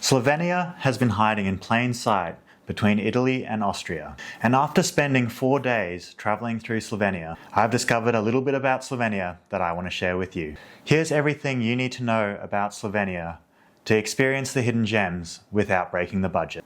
Slovenia has been hiding in plain sight between Italy and Austria. And after spending 4 days traveling through Slovenia, I've discovered a little bit about Slovenia that I want to share with you. Here's everything you need to know about Slovenia to experience the hidden gems without breaking the budget.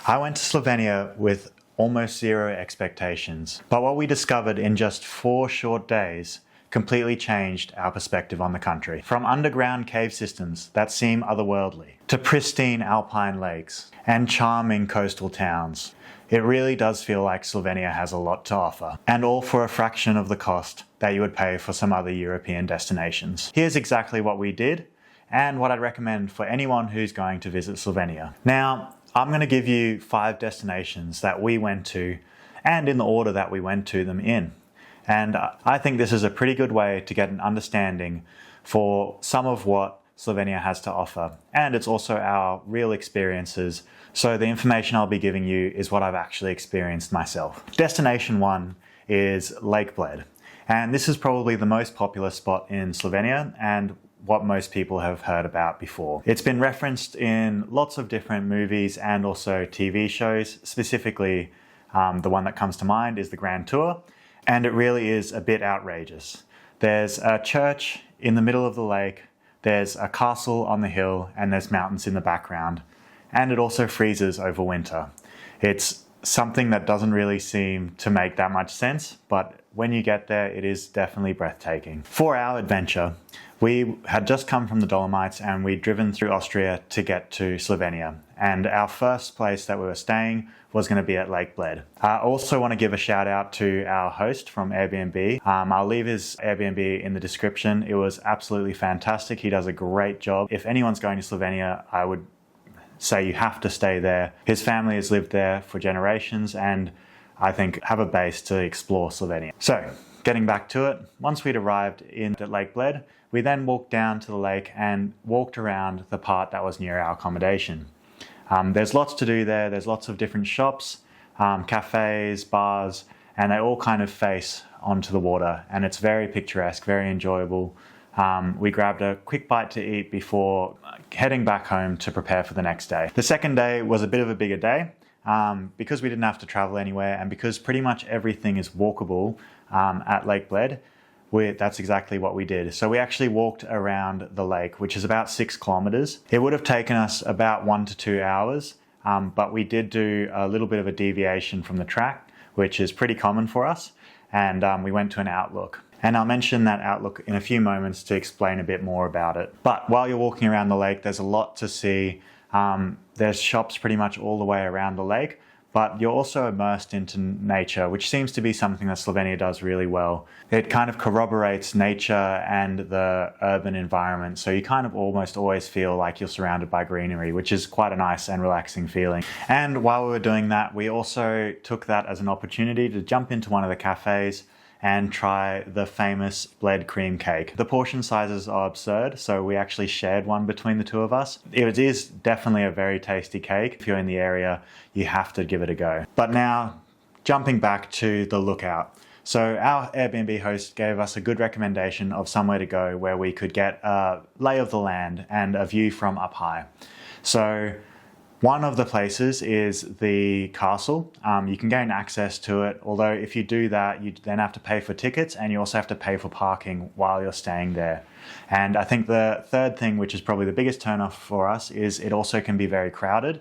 I went to Slovenia with almost zero expectations, but what we discovered in just 4 short days completely changed our perspective on the country. From underground cave systems that seem otherworldly, to pristine alpine lakes and charming coastal towns, it really does feel like Slovenia has a lot to offer, and all for a fraction of the cost that you would pay for some other European destinations. Here's exactly what we did, and what I'd recommend for anyone who's going to visit Slovenia. Now, I'm going to give you 5 destinations that we went to, and in the order that we went to them in. And I think this is a pretty good way to get an understanding for some of what Slovenia has to offer. And it's also our real experiences. So the information I'll be giving you is what I've actually experienced myself. Destination 1 is Lake Bled. And this is probably the most popular spot in Slovenia and what most people have heard about before. It's been referenced in lots of different movies and also TV shows. Specifically, the one that comes to mind is the Grand Tour. And it really is a bit outrageous. There's a church in the middle of the lake, there's a castle on the hill, and there's mountains in the background. And it also freezes over winter. It's something that doesn't really seem to make that much sense, but when you get there, it is definitely breathtaking. For our adventure, we had just come from the Dolomites and we'd driven through Austria to get to Slovenia. And our first place that we were staying was going to be at Lake Bled. I also want to give a shout out to our host from Airbnb. I'll leave his Airbnb in the description. It was absolutely fantastic. He does a great job. If anyone's going to Slovenia, I would say you have to stay there. His family has lived there for generations and I think have a base to explore Slovenia. So, getting back to it, once we'd arrived in Lake Bled, we then walked down to the lake and walked around the part that was near our accommodation. There's lots to do there. There's lots of different shops, cafes, bars, and they all kind of face onto the water. And it's very picturesque, very enjoyable. We grabbed a quick bite to eat before heading back home to prepare for the next day. The second day was a bit of a bigger day because we didn't have to travel anywhere and because pretty much everything is walkable at Lake Bled. That's exactly what we did. So we actually walked around the lake, which is about 6 kilometers. It would have taken us about 1 to 2 hours, but we did do a little bit of a deviation from the track, which is pretty common for us. And we went to an outlook. And I'll mention that outlook in a few moments to explain a bit more about it. But while you're walking around the lake, there's a lot to see. There's shops pretty much all the way around the lake. But you're also immersed into nature, which seems to be something that Slovenia does really well. It kind of corroborates nature and the urban environment, so you kind of almost always feel like you're surrounded by greenery, which is quite a nice and relaxing feeling. And while we were doing that, we also took that as an opportunity to jump into one of the cafes and try the famous Bled cream cake. The portion sizes are absurd, so we actually shared one between the two of us. It is definitely a very tasty cake. If you're in the area, you have to give it a go. But now, jumping back to the lookout. So our Airbnb host gave us a good recommendation of somewhere to go where we could get a lay of the land and a view from up high. So one of the places is the castle. You can gain access to it, although if you do that, you then have to pay for tickets and you also have to pay for parking while you're staying there. And I think the third thing, which is probably the biggest turnoff for us, is it also can be very crowded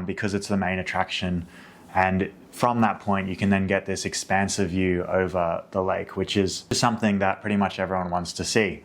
because it's the main attraction. And from that point, you can then get this expansive view over the lake, which is something that pretty much everyone wants to see.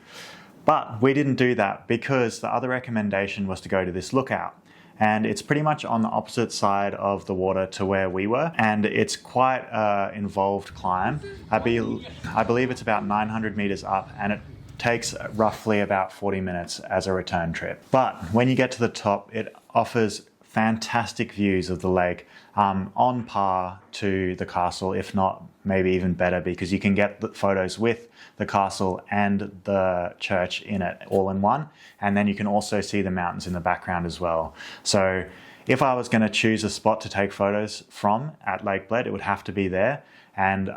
But we didn't do that because the other recommendation was to go to this lookout. And it's pretty much on the opposite side of the water to where we were. And it's quite an involved climb. I believe it's about 900 meters up and it takes roughly about 40 minutes as a return trip. But when you get to the top, it offers fantastic views of the lake, on par to the castle, if not maybe even better, because you can get the photos with the castle and the church in it all in one, and then you can also see the mountains in the background as well. So if I was going to choose a spot to take photos from at Lake Bled, it would have to be there. And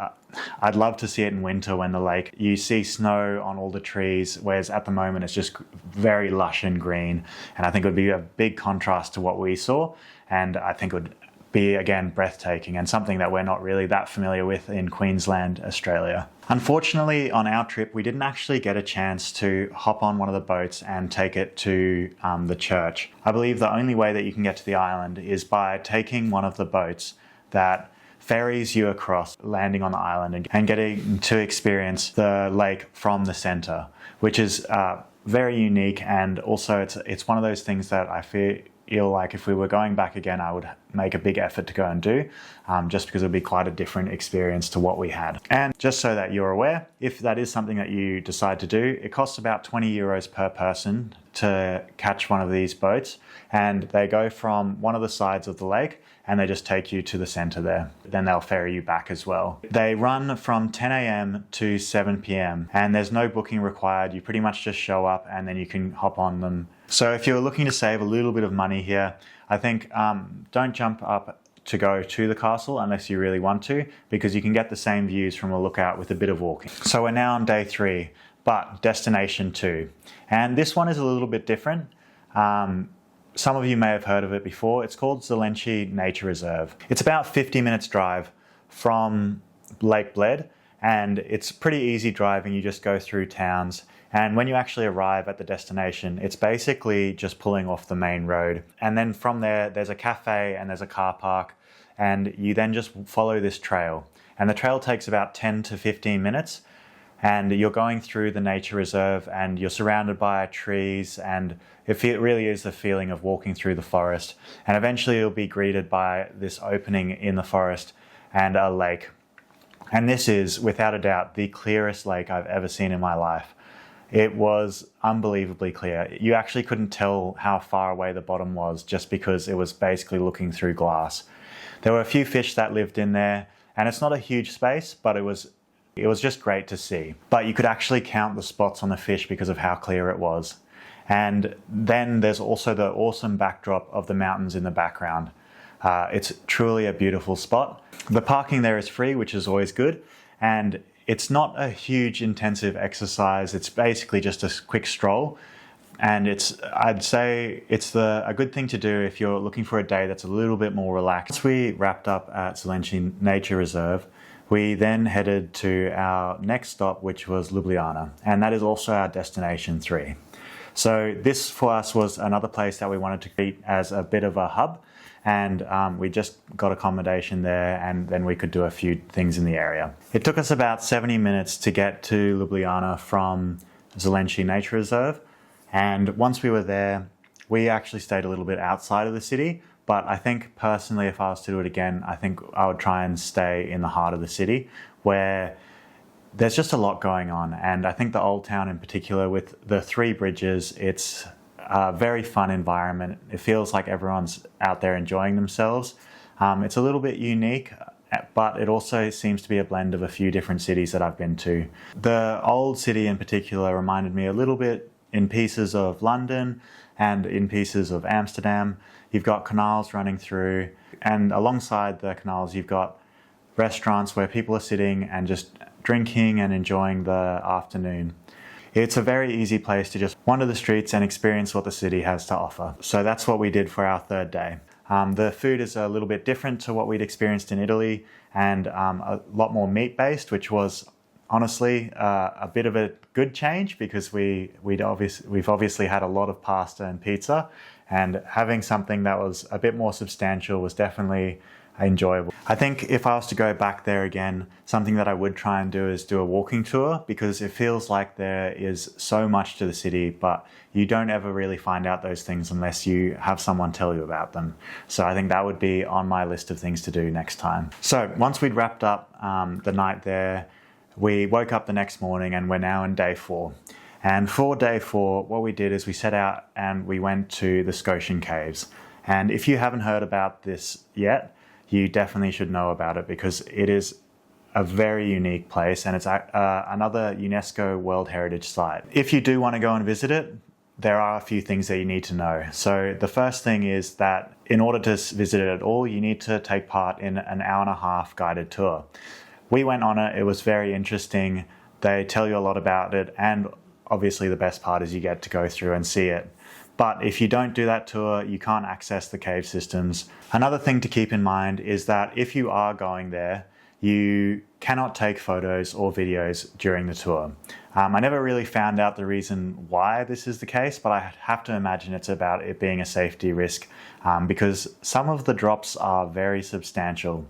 I'd love to see it in winter when the lake, you see snow on all the trees, whereas at the moment it's just very lush and green. And I think it would be a big contrast to what we saw. And I think it would be, again, breathtaking and something that we're not really that familiar with in Queensland, Australia. Unfortunately, on our trip, we didn't actually get a chance to hop on one of the boats and take it to the church. I believe the only way that you can get to the island is by taking one of the boats that ferries you across, landing on the island and getting to experience the lake from the center, which is very unique. And also it's one of those things that I feel like if we were going back again, I would make a big effort to go and do, just because it would be quite a different experience to what we had. And just so that you're aware, if that is something that you decide to do, it costs about 20 euros per person to catch one of these boats. And they go from one of the sides of the lake and they just take you to the center there. Then they'll ferry you back as well. They run from 10 a.m. to 7 p.m. and there's no booking required. You pretty much just show up and then you can hop on them. So if you're looking to save a little bit of money here, I think don't jump up to go to the castle unless you really want to, because you can get the same views from a lookout with a bit of walking. So we're now on day 3, but destination 2. And this one is a little bit different. Some of you may have heard of it before. It's called Zelenci Nature Reserve. It's about 50 minutes drive from Lake Bled, and it's pretty easy driving. You just go through towns. And when you actually arrive at the destination, it's basically just pulling off the main road. And then from there, there's a cafe and there's a car park. And you then just follow this trail. And the trail takes about 10 to 15 minutes. And you're going through the nature reserve and you're surrounded by trees, and it really is the feeling of walking through the forest. And eventually you'll be greeted by this opening in the forest and a lake. And this is, without a doubt, the clearest lake I've ever seen in my life. It was unbelievably clear. You actually couldn't tell how far away the bottom was just because it was basically looking through glass. There were a few fish that lived in there, and it's not a huge space, but it was just great to see. But you could actually count the spots on the fish because of how clear it was. And then there's also the awesome backdrop of the mountains in the background. It's truly a beautiful spot. The parking there is free, which is always good. And it's not a huge intensive exercise. It's basically just a quick stroll. And I'd say it's a good thing to do if you're looking for a day that's a little bit more relaxed. Once we wrapped up at Zelenci Nature Reserve, we then headed to our next stop, which was Ljubljana, and that is also our destination 3. So this for us was another place that we wanted to treat as a bit of a hub, and we just got accommodation there, and then we could do a few things in the area. It took us about 70 minutes to get to Ljubljana from Zelenci Nature Reserve, and once we were there, we actually stayed a little bit outside of the city. But I think personally, if I was to do it again, I think I would try and stay in the heart of the city where there's just a lot going on. And I think the Old Town in particular, with the 3 bridges, it's a very fun environment. It feels like everyone's out there enjoying themselves. It's a little bit unique, but it also seems to be a blend of a few different cities that I've been to. The old city in particular reminded me a little bit in pieces of London and in pieces of Amsterdam. You've got canals running through, and alongside the canals you've got restaurants where people are sitting and just drinking and enjoying the afternoon. It's a very easy place to just wander the streets and experience what the city has to offer. So that's what we did for our 3rd day. The food is a little bit different to what we'd experienced in Italy, and a lot more meat-based, which was honestly a bit of a good change because we've obviously had a lot of pasta and pizza, and having something that was a bit more substantial was definitely enjoyable. I think if I was to go back there again, something that I would try and do is do a walking tour, because it feels like there is so much to the city, but you don't ever really find out those things unless you have someone tell you about them. So I think that would be on my list of things to do next time. So once we'd wrapped up the night there, we woke up the next morning and we're now in day 4. And for day 4, what we did is we set out and we went to the Scotian Caves. And if you haven't heard about this yet, you definitely should know about it, because it is a very unique place and it's another UNESCO World Heritage Site. If you do want to go and visit it, there are a few things that you need to know. So the first thing is that in order to visit it at all, you need to take part in an hour-and-a-half guided tour. We went on it. It was very interesting. They tell you a lot about it, and obviously the best part is you get to go through and see it. But if you don't do that tour, you can't access the cave systems. Another thing to keep in mind is that if you are going there, you cannot take photos or videos during the tour. I never really found out the reason why this is the case, but I have to imagine it's about it being a safety risk because some of the drops are very substantial.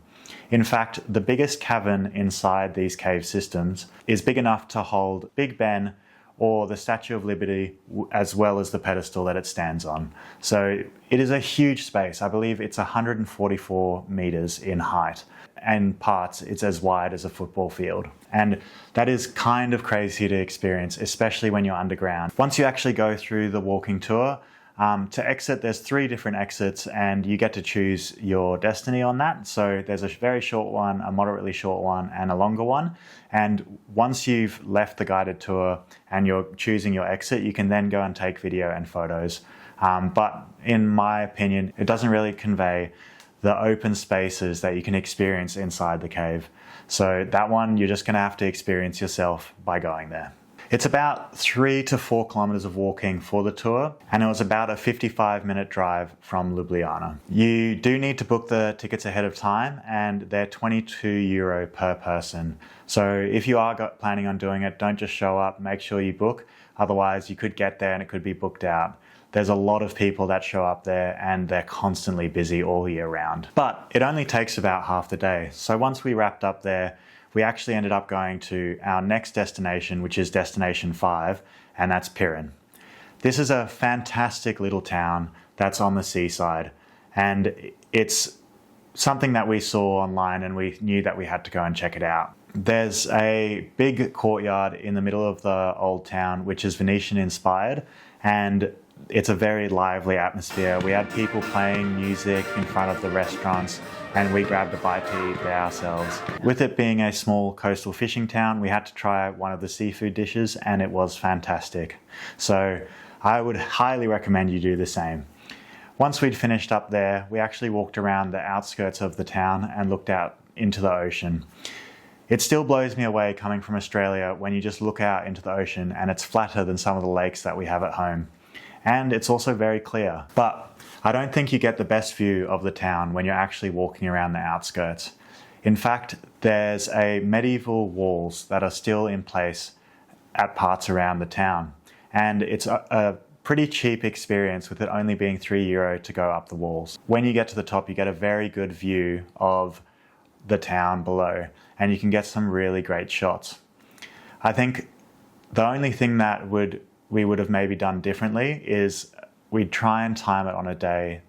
In fact, the biggest cavern inside these cave systems is big enough to hold Big Ben or the Statue of Liberty, as well as the pedestal that it stands on. So it is a huge space. I believe it's 144 meters in height. And parts, it's as wide as a football field. And that is kind of crazy to experience, especially when you're underground. Once you actually go through the walking tour, to exit, there's 3 different exits and you get to choose your destiny on that. So there's a very short one, a moderately short one, and a longer one. And once you've left the guided tour and you're choosing your exit, you can then go and take video and photos. But in my opinion, it doesn't really convey the open spaces that you can experience inside the cave. So that one, you're just gonna have to experience yourself by going there. It's about 3 to 4 kilometers of walking for the tour, and it was about a 55-minute drive from Ljubljana. You do need to book the tickets ahead of time, and they're €22 per person. So if you are planning on doing it, don't just show up, make sure you book. Otherwise, you could get there and it could be booked out. There's a lot of people that show up there and they're constantly busy all year round. But it only takes about half the day. So once we wrapped up there, we actually ended up going to our next destination, which is destination 5, and that's Pirin. This is a fantastic little town that's on the seaside, and it's something that we saw online and we knew that we had to go and check it out. There's a big courtyard in the middle of the old town, which is Venetian inspired, and it's a very lively atmosphere. We had people playing music in front of the restaurants and we grabbed a bite to eat there ourselves. With it being a small coastal fishing town, we had to try one of the seafood dishes and it was fantastic. So I would highly recommend you do the same. Once we'd finished up there, we actually walked around the outskirts of the town and looked out into the ocean. It still blows me away coming from Australia when you just look out into the ocean and it's flatter than some of the lakes that we have at home. And it's also very clear. But I don't think you get the best view of the town when you're actually walking around the outskirts. In fact, there's a medieval walls that are still in place at parts around the town. And it's a pretty cheap experience with it only being €3 to go up the walls. When you get to the top, you get a very good view of the town below and you can get some really great shots. I think the only thing that we would have maybe done differently is we'd try and time it on a day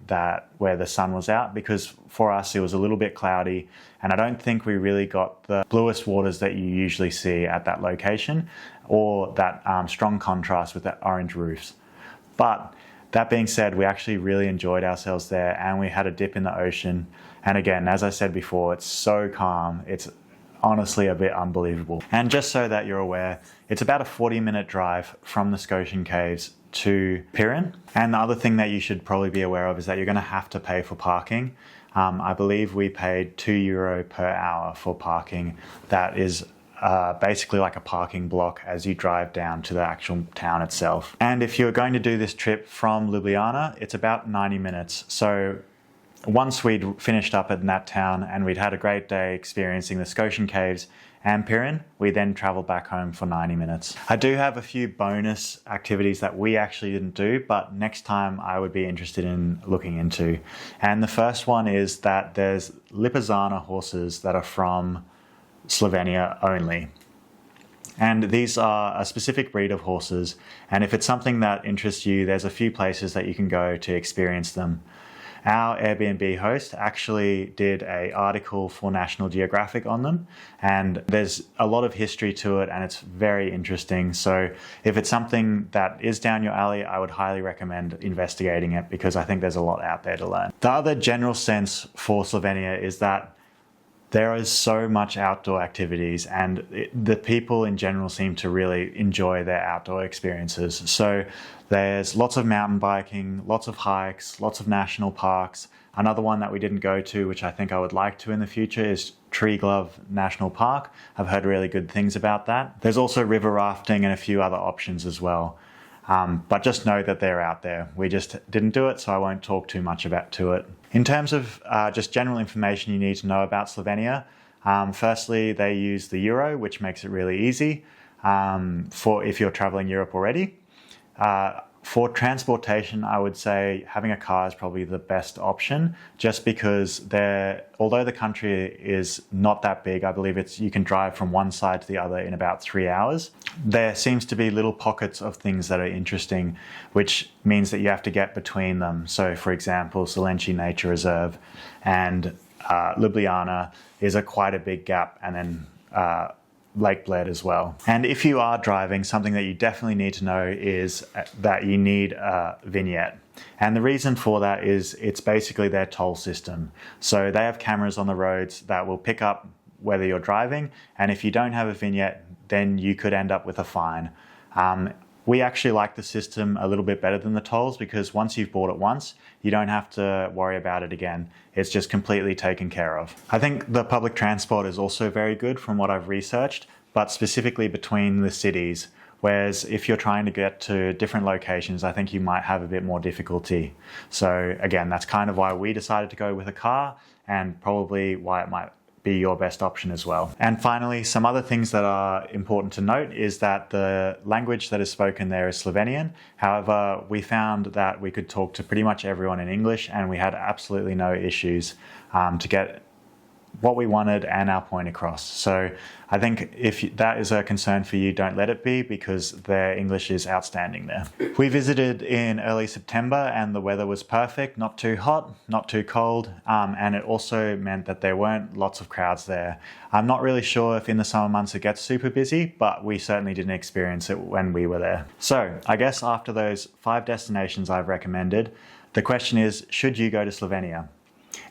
where the sun was out, because for us it was a little bit cloudy and I don't think we really got the bluest waters that you usually see at that location or that strong contrast with the orange roofs. But that being said, we actually really enjoyed ourselves there and we had a dip in the ocean. And again, as I said before, it's so calm. It's honestly a bit unbelievable. And just so that you're aware, it's about a 40-minute drive from the Scotian Caves to Pirin. And the other thing that you should probably be aware of is that you're going to have to pay for parking. I believe we paid €2 per hour for parking. That is basically like a parking block as you drive down to the actual town itself. And if you're going to do this trip from Ljubljana, it's about 90 minutes. So once we'd finished up in that town and we'd had a great day experiencing the Scotian Caves and Pirin, we then traveled back home for 90 minutes. I do have a few bonus activities that we actually didn't do, but next time I would be interested in looking into. And the first one is that there's Lipizzaner horses that are from Slovenia only. And these are a specific breed of horses. And if it's something that interests you, there's a few places that you can go to experience them. Our Airbnb host actually did an article for National Geographic on them, and there's a lot of history to it and it's very interesting. So if it's something that is down your alley, I would highly recommend investigating it because I think there's a lot out there to learn. The other general sense for Slovenia is that there is so much outdoor activities and the people in general seem to really enjoy their outdoor experiences. So there's lots of mountain biking, lots of hikes, lots of national parks. Another one that we didn't go to, which I think I would like to in the future, is Tree National Park. I've heard really good things about that. There's also river rafting and a few other options as well. But just know that they're out there. We just didn't do it, so I won't talk too much to it. In terms of just general information you need to know about Slovenia, firstly, they use the euro, which makes it really easy for if you're traveling Europe already. For transportation, I would say having a car is probably the best option, just because although the country is not that big, I believe you can drive from one side to the other in about 3 hours. There seems to be little pockets of things that are interesting, which means that you have to get between them. So for example, Zelenci Nature Reserve and Ljubljana is quite a big gap, and then Lake Bled as well. And if you are driving, something that you definitely need to know is that you need a vignette. And the reason for that is it's basically their toll system. So they have cameras on the roads that will pick up whether you're driving, and if you don't have a vignette, then you could end up with a fine. We actually like the system a little bit better than the tolls, because once you've bought it once, you don't have to worry about it again. It's just completely taken care of. I think the public transport is also very good from what I've researched, but specifically between the cities. Whereas if you're trying to get to different locations, I think you might have a bit more difficulty. So again, that's kind of why we decided to go with a car, and probably why it might be your best option as well. And finally, some other things that are important to note is that the language that is spoken there is Slovenian. However, we found that we could talk to pretty much everyone in English, and we had absolutely no issues to get what we wanted and our point across. So I think if that is a concern for you, don't let it be, because their English is outstanding there. We visited in early September and the weather was perfect, not too hot, not too cold, and it also meant that there weren't lots of crowds there. I'm not really sure if in the summer months it gets super busy, but we certainly didn't experience it when we were there. So I guess after those 5 destinations I've recommended, the question is, should you go to Slovenia?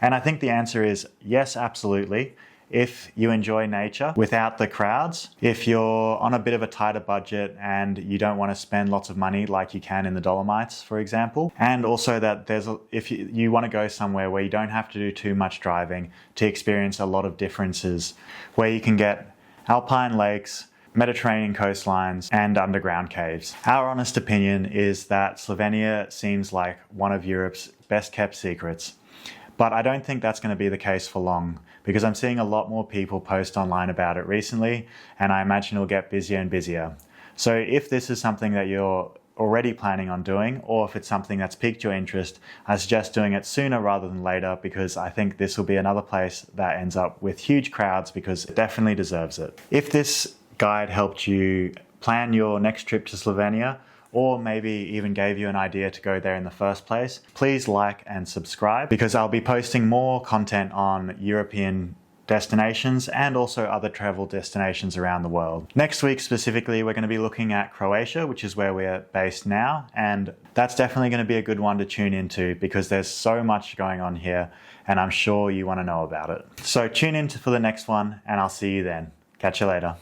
And I think the answer is yes, absolutely. If you enjoy nature without the crowds, if you're on a bit of a tighter budget and you don't want to spend lots of money like you can in the Dolomites, for example, and also that if you want to go somewhere where you don't have to do too much driving to experience a lot of differences, where you can get alpine lakes, Mediterranean coastlines, and underground caves. Our honest opinion is that Slovenia seems like one of Europe's best kept secrets. But I don't think that's going to be the case for long, because I'm seeing a lot more people post online about it recently, and I imagine it'll get busier and busier. So if this is something that you're already planning on doing, or if it's something that's piqued your interest, I suggest doing it sooner rather than later, because I think this will be another place that ends up with huge crowds, because it definitely deserves it. If this guide helped you plan your next trip to Slovenia, or maybe even gave you an idea to go there in the first place, please like and subscribe, because I'll be posting more content on European destinations and also other travel destinations around the world. Next week specifically, we're going to be looking at Croatia, which is where we're based now, and that's definitely going to be a good one to tune into, because there's so much going on here and I'm sure you want to know about it. So tune in for the next one, and I'll see you then. Catch you later.